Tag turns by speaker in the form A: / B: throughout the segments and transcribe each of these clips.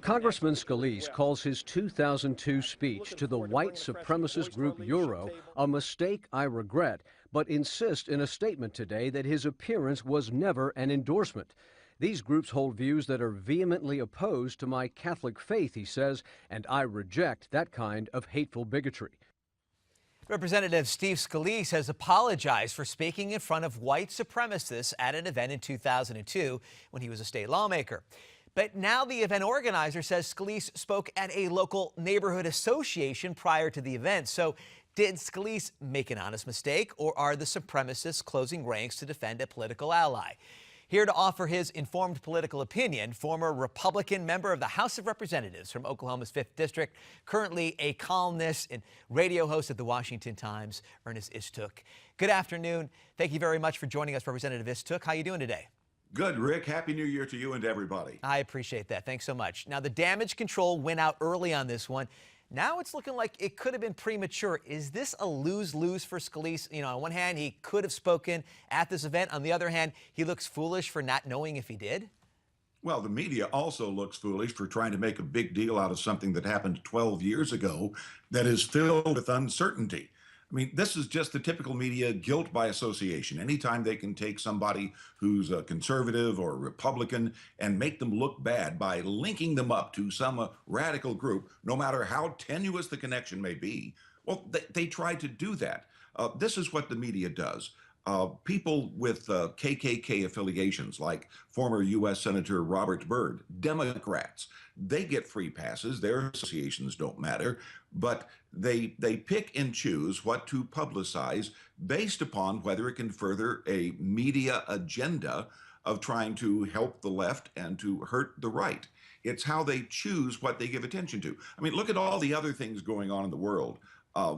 A: Congressman Scalise calls his 2002 speech to the white supremacist group Euro a mistake I regret, but insists in a statement today that his appearance was never an endorsement. These groups hold views that are vehemently opposed to my Catholic faith, he says, and I reject that kind of hateful bigotry.
B: Representative Steve Scalise has apologized for speaking in front of white supremacists at an event in 2002 when he was a state lawmaker. But now the event organizer says Scalise spoke at a local neighborhood association prior to the event. So did Scalise make an honest mistake, or are the supremacists closing ranks to defend a political ally? Here to offer his informed political opinion, former Republican member of the House of Representatives from Oklahoma's 5th District, currently a columnist and radio host at the Washington Times, Ernest Istook. Good afternoon. Thank you very much for joining us, Representative Istook. How are you doing today?
C: Good, Rick. Happy New Year to you and to everybody.
B: I appreciate that. Thanks so much. Now, the damage control went out early on this one. Now it's looking like it could have been premature. Is this a lose-lose for Scalise? You know, on one hand, he could have spoken at this event. On the other hand, he looks foolish for not knowing if he did.
C: Well, the media also looks foolish for trying to make a big deal out of something that happened 12 years ago that is filled with uncertainty. I mean, this is just the typical media guilt by association. Anytime they can take somebody who's a conservative or a Republican and make them look bad by linking them up to some radical group, no matter how tenuous the connection may be, well, they try to do that. This is what the media does. People with KKK affiliations, like former U.S. Senator Robert Byrd, Democrats, they get free passes. Their associations don't matter, but they pick and choose what to publicize based upon whether it can further a media agenda of trying to help the left and to hurt the right. It's how they choose what they give attention to. I mean, look at all the other things going on in the world.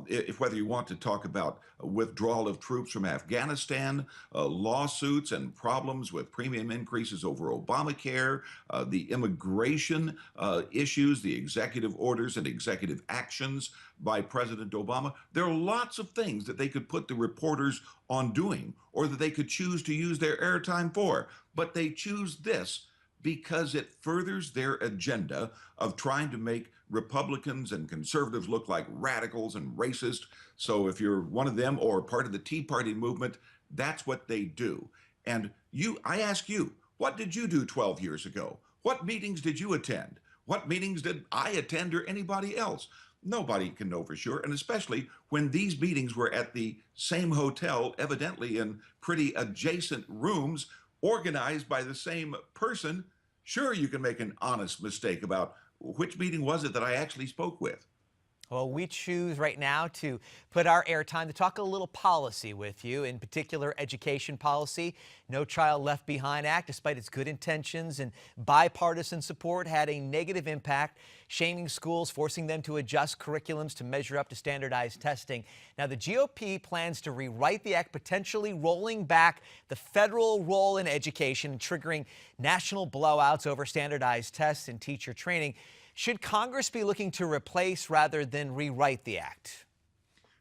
C: If whether you want to talk about withdrawal of troops from Afghanistan, lawsuits and problems with premium increases over Obamacare, the immigration issues, the executive orders and executive actions by President Obama, there are lots of things that they could put the reporters on doing, or that they could choose to use their airtime for. But they choose this because it furthers their agenda of trying to make Republicans and conservatives look like radicals and racist. So if you're one of them or part of the Tea Party movement, that's what they do. And I ask you, what did you do 12 years ago? What meetings did you attend? What meetings did I attend or anybody else? Nobody can know for sure, and especially when these meetings were at the same hotel, evidently in pretty adjacent rooms, organized by the same person. Sure, you can make an honest mistake about which meeting was it that I actually spoke with.
B: Well, we choose right now to put our airtime to talk a little policy with you, in particular education policy. No Child Left Behind Act, despite its good intentions and bipartisan support, had a negative impact, shaming schools, forcing them to adjust curriculums to measure up to standardized testing. Now, the GOP plans to rewrite the act, potentially rolling back the federal role in education and triggering national blowouts over standardized tests and teacher training. Should Congress be looking to replace rather than rewrite the act?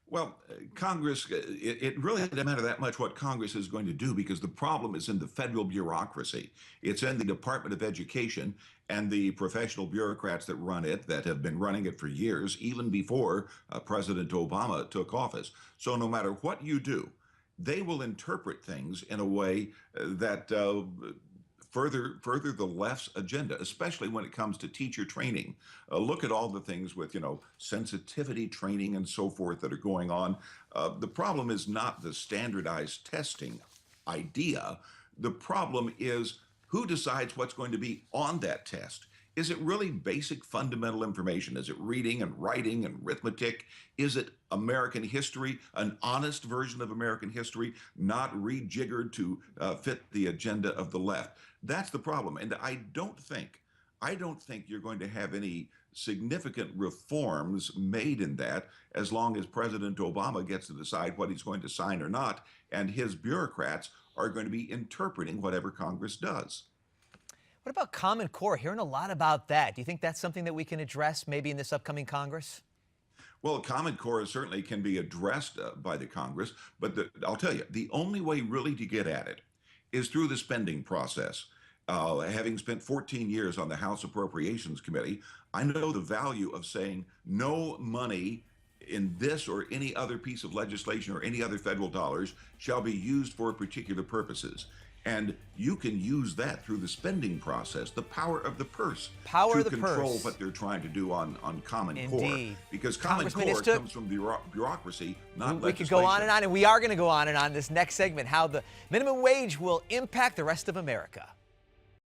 C: Well, Congress, it really doesn't matter that much what Congress is going to do, because the problem is in the federal bureaucracy. It's in the Department of Education and the professional bureaucrats that run it, that have been running it for years, even before President Obama took office. So no matter what you do, they will interpret things in a way that further the left's agenda, especially when it comes to teacher training. Look at all the things with, sensitivity training and so forth that are going on. The problem is not the standardized testing idea. The problem is who decides what's going to be on that test. Is it really basic fundamental information? Is it reading and writing and arithmetic? Is it American history, an honest version of American history, not rejiggered to fit the agenda of the left? That's the problem. And I don't think you're going to have any significant reforms made in that as long as President Obama gets to decide what he's going to sign or not, and his bureaucrats are going to be interpreting whatever Congress does.
B: What about Common Core? Hearing a lot about that. Do you think that's something that we can address maybe in this upcoming Congress?
C: Well, Common Core certainly can be addressed by the Congress, but I'll tell you, the only way really to get at it is through the spending process. Having spent 14 years on the House Appropriations Committee, I know the value of saying no money in this or any other piece of legislation or any other federal dollars shall be used for particular purposes. And you can use that through the spending process, the power of the purse, to control what they're trying to do on Common Core. Because Common Core comes from bureaucracy, not legislation.
B: We could go on, and we are going to go on in this next segment, how the minimum wage will impact the rest of America.